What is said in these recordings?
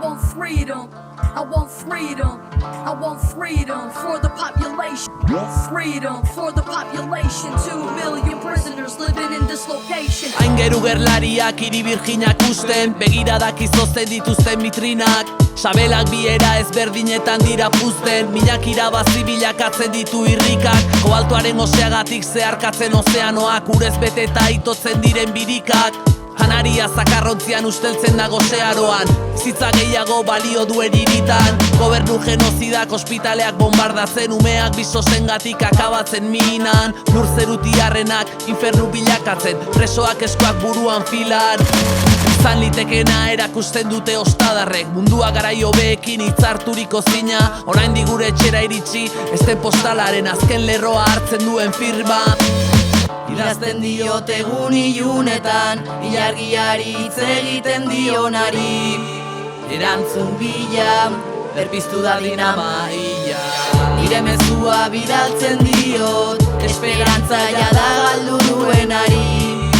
want freedom. I want freedom. I want freedom for the population. Freedom for the population. 2 million prisoners living in this location. Aingeru gerlariak hiri birjinak usten, begiradak izozten dituzten vitrinak. Sabelak biera ezberdinetan dira puzten, minak irabazi bilakatzen ditu irrikak. Kobaltoaren oseagatik zeharkatzen ozeanoak, urez beteta itotzen diren birikak. Janaria zakarrontzian usteltzen dago zearoan, bizitza gehiago balio duen hiritan. Gobernu genozidak ospitaleak bombardatzen, umeak bizozengatik akabatzen minan. Lur zerutiarrenak infernu bilakatzen, presoak eskuak buruan filan. Izan litekena erakusten dute ostadarrek, mundua garaio beekin hitzarturiko zina. Oraindik gure etxera iritsi, ezten postalaren azken lerroa hartzen duen firma. Idazten diot egun ilunetan, ilargiari hitz egiten dionari. Erantzun bila, berpiztu dadin amaia. Nire mezua bidaltzen diot, esperantza jada galdu duenari.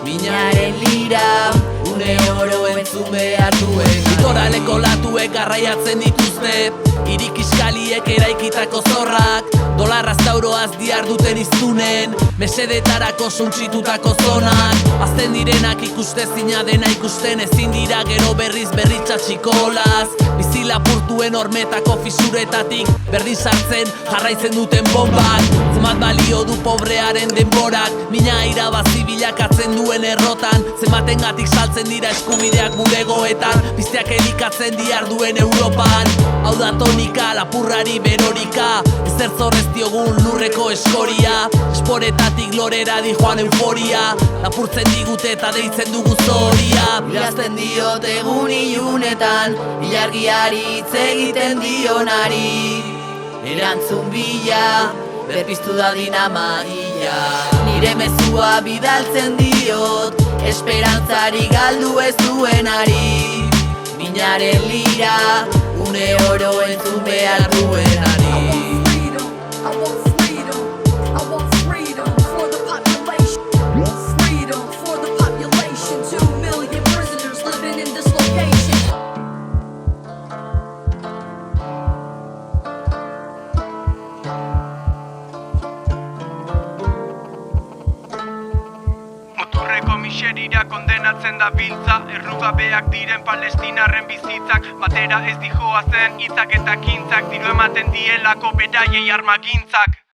Minaren lira, une oro entzun behar duen. Litoraleko latuek garraiatzen dituzte, hirik iskaliek eraikitako zorrak. Dolarraz eta euroaz diarduten iztunen, mesedetarako suntsitutako zonak. Azten direnak ikustezina dena ikusten, ezin dira gero berriz berritxatxikolaz. Bizi lapurtuen hormetako fisuretatik, berdin sartzen jarraitzen duten bombak. Zenbat balio du pobrearen denborak, mina irabazi bilakatzen duen errotan. Zenbatengatik saltzen dira eskubideak bulegoetan, pizteak elikatzen diarduen Europan. Hau da tonika, lapurrari berorika, ezer zorrez diogun lurreko eskoria. Esporetatik lorera dijoan euforia, lapurtzen digute eta deitzen dugu zoria. Idazten diot egun ilunetan, ilargiari hitz egiten dionari. Erantzun bila, berpiztu dadin amaia. Nire mezua bidaltzen diot, esperantzari galdu ez duenari. Minaren lira, une oro entzun behar duenari. I want freedom. I want freedom for the population. Freedom for the population. 2 million prisoners living in this location. Muturreko miserira kondenatzen da biltza, errugabeak diren palestinarren bizitzak. Batera ez dijoazen hitzak eta kintzak, diru ematen dielako beraiei armagintzak.